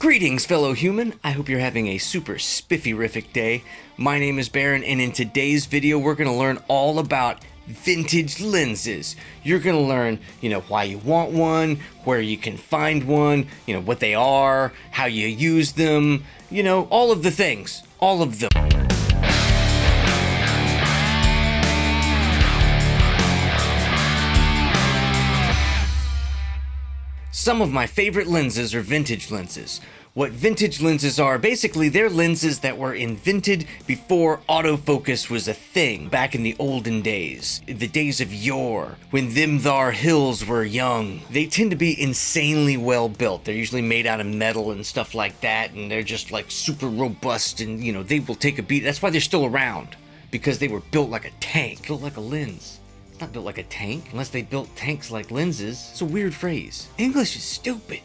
Greetings, fellow human. I hope you're having a super spiffy-rific day. My name is Barron, and in today's video, we're going to learn all about vintage lenses. You're going to learn, why you want one, where you can find one, what they are, how you use them, all of the things. All of them. Some of my favorite lenses are vintage lenses. What vintage lenses are, basically they're lenses that were invented before autofocus was a thing, back in the olden days, the days of yore, when them thar hills were young. They tend to be insanely well built. They're usually made out of metal and stuff like that, and they're just like super robust, and they will take a beat. That's why they're still around, because they were built like a tank, built like a lens. Not built like a tank, unless they built tanks like lenses. It's a weird phrase. English is stupid.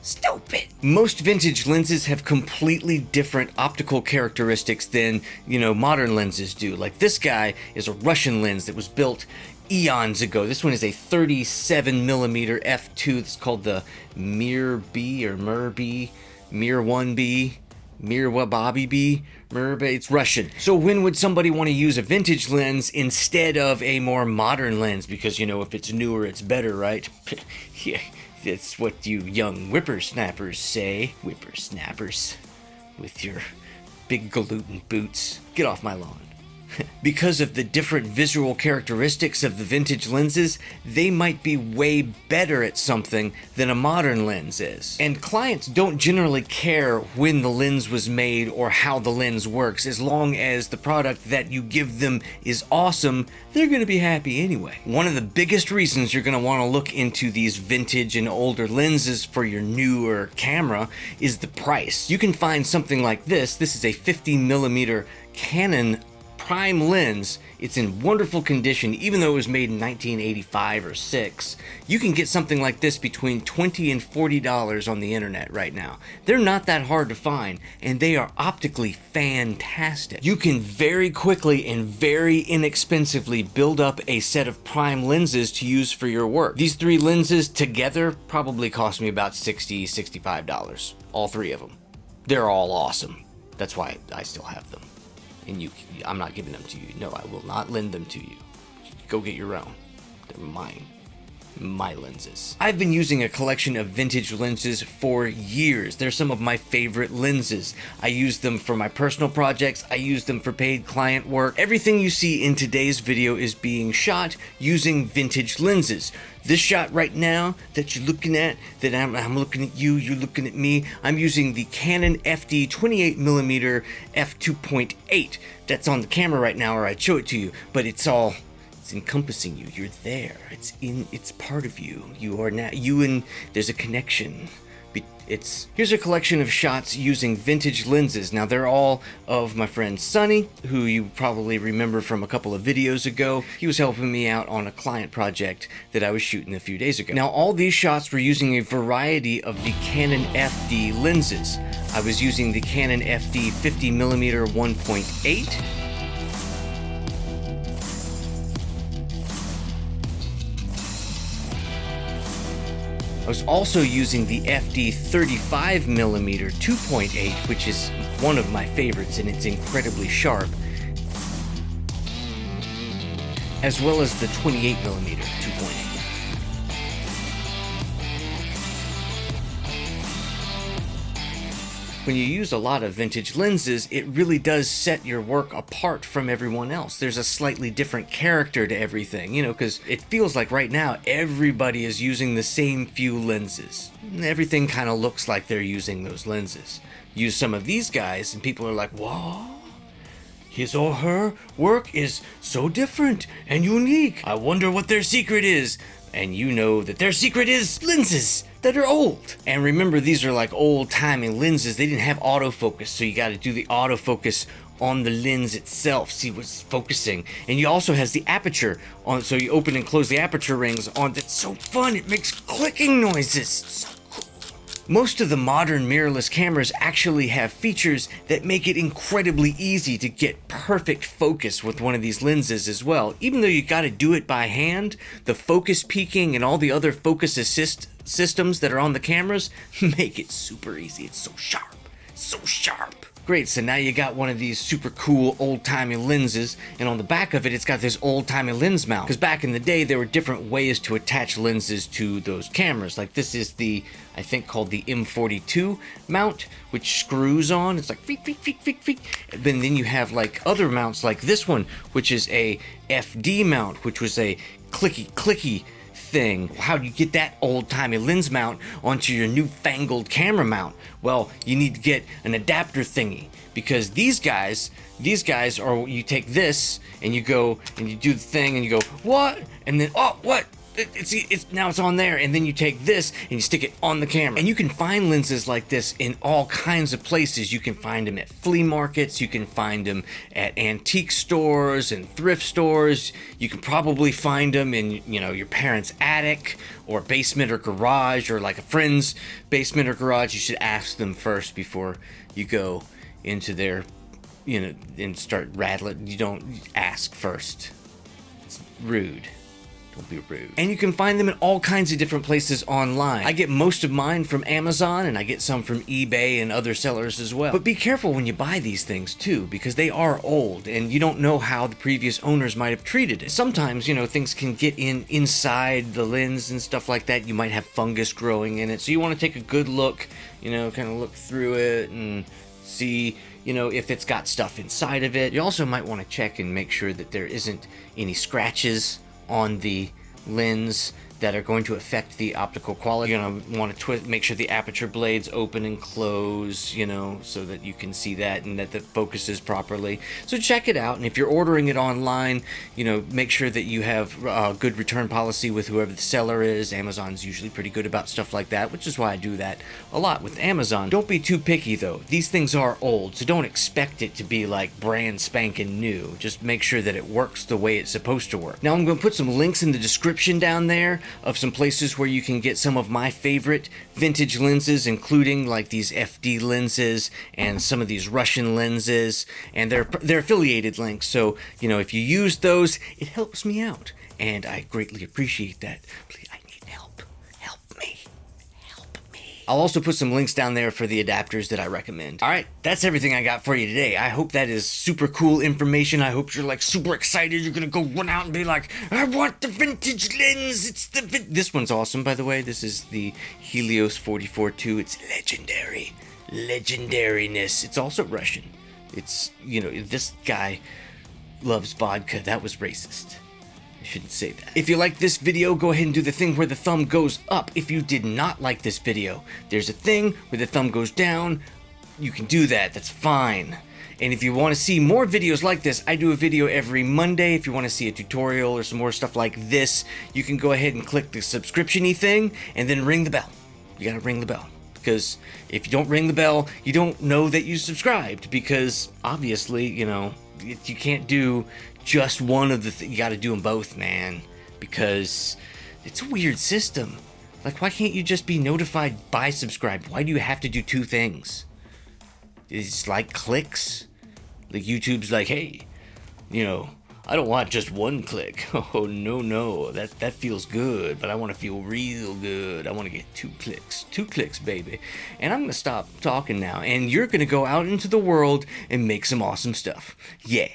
Stupid. Most vintage lenses have completely different optical characteristics than, modern lenses do. Like this guy is a Russian lens that was built eons ago. This one is a 37mm f2. It's called the Mir B or Mir B, Mir 1B. Mirwababi B, it's Russian. So when would somebody want to use a vintage lens instead of a more modern lens? Because, if it's newer, it's better, right? Yeah, that's what you young whippersnappers say. Whippersnappers with your big gluten boots. Get off my lawn. Because of the different visual characteristics of the vintage lenses, they might be way better at something than a modern lens is. And clients don't generally care when the lens was made or how the lens works. As long as the product that you give them is awesome, they're going to be happy anyway. One of the biggest reasons you're going to want to look into these vintage and older lenses for your newer camera is the price. You can find something like this. This is a 50mm Canon prime lens. It's in wonderful condition, even though it was made in 1985 or 6. You can get something like this between $20 and $40 on the internet right now. They're not that hard to find, and they are optically fantastic. You can very quickly and very inexpensively build up a set of prime lenses to use for your work. These three lenses together probably cost me about $60, $65. All three of them. They're all awesome. That's why I still have them. And I'm not giving them to you. No, I will not lend them to you. Go get your own. They're mine. My lenses. I've been using a collection of vintage lenses for years. They're some of my favorite lenses. I use them for my personal projects. I use them for paid client work. Everything you see in today's video is being shot using vintage lenses. This shot right now that you're looking at, that I'm looking at you, you're looking at me, I'm using the Canon FD 28mm f2.8. That's on the camera right now, or I'd show it to you, but it's encompassing you. You're there. It's part of you. You are now, and there's a connection. Here's a collection of shots using vintage lenses. Now they're all of my friend Sonny, who you probably remember from a couple of videos ago. He was helping me out on a client project that I was shooting a few days ago. Now all these shots were using a variety of the Canon FD lenses. I was using the Canon FD 50mm 1.8. I was also using the FD 35mm 2.8, which is one of my favorites, and it's incredibly sharp, as well as the 28mm 2.8. When you use a lot of vintage lenses, it really does set your work apart from everyone else. There's a slightly different character to everything, because it feels like right now everybody is using the same few lenses. Everything kind of looks like they're using those lenses. Use some of these guys and people are like, whoa, his or her work is so different and unique. I wonder what their secret is. And you know that their secret is lenses that are old. And remember, these are like old-timey lenses. They didn't have autofocus, so you got to do the autofocus on the lens itself, see what's focusing. And you also has the aperture on, so you open and close the aperture rings on. That's so fun. It makes clicking noises. So cool. Most of the modern mirrorless cameras actually have features that make it incredibly easy to get perfect focus with one of these lenses as well. Even though you gotta do it by hand, the focus peaking and all the other focus assist systems that are on the cameras make it super easy. It's so sharp, so sharp. Great, so now you got one of these super cool old-timey lenses, and on the back of it, it's got this old-timey lens mount. Because back in the day, there were different ways to attach lenses to those cameras. Like this is the, I think called the M42 mount, which screws on. It's like feek, feek, feek, feek, feek. Then you have like other mounts like this one, which is a FD mount, which was a clicky thing. How do you get that old-timey lens mount onto your newfangled camera mount? Well, you need to get an adapter thingy, because these guys are, you take this and you go and you do the thing and you go, what? And then, oh, what? It's now it's on there, and then you take this and you stick it on the camera. And you can find lenses like this in all kinds of places. You can find them at flea markets, you can find them at antique stores and thrift stores. You can probably find them in, you know, your parents' attic or basement or garage, or like a friend's basement or garage. You should ask them first before you go into their, you know, and start rattling. You don't ask first. It's rude. Don't be rude. And you can find them in all kinds of different places online. I get most of mine from Amazon, and I get some from eBay and other sellers as well. But be careful when you buy these things too, because they are old and you don't know how the previous owners might have treated it. Sometimes, you know, things can get inside the lens and stuff like that. You might have fungus growing in it. So you want to take a good look, you know, kind of look through it and see, you know, if it's got stuff inside of it. You also might want to check and make sure that there isn't any scratches on the lens that are going to affect the optical quality. You're going to want to make sure the aperture blades open and close, you know, so that you can see that and that the focuses properly. So check it out, and if you're ordering it online, you know, make sure that you have a good return policy with whoever the seller is. Amazon's usually pretty good about stuff like that, which is why I do that a lot with Amazon. Don't be too picky though. These things are old, so don't expect it to be like brand spanking new. Just make sure that it works the way it's supposed to work. Now I'm going to put some links in the description down there of some places where you can get some of my favorite vintage lenses, including like these FD lenses and some of these Russian lenses, and they're affiliated links. So, you know, if you use those, it helps me out, and I greatly appreciate that. Please, I need help. Help me. Help me. I'll also put some links down there for the adapters that I recommend. All right, that's everything I got for you today. I hope that is super cool information. I hope you're like super excited. You're gonna go run out and be like, I want the vintage lens. It's the This one's awesome, by the way. This is the Helios 44-2. It's legendary. Legendariness. It's also Russian. It's, you know, this guy loves vodka. That was racist. I shouldn't say that. If you like this video, go ahead and do the thing where the thumb goes up. If you did not like this video, there's a thing where the thumb goes down. You can do that. That's fine. And if you want to see more videos like this, I do a video every Monday. If you want to see a tutorial or some more stuff like this, you can go ahead and click the subscription-y thing and then ring the bell. You gotta ring the bell. Because if you don't ring the bell, you don't know that you subscribed. Because obviously, you know, you can't do just one of the you gotta do them both, man, because it's a weird system. Like, why can't you just be notified by subscribe? Why do you have to do two things? It's like clicks. Like YouTube's like, hey, you know, I don't want just one click. Oh no, that feels good, but I want to feel real good. I want to get 2 clicks, baby. And I'm gonna stop talking now, and you're gonna go out into the world and make some awesome stuff. Yeah.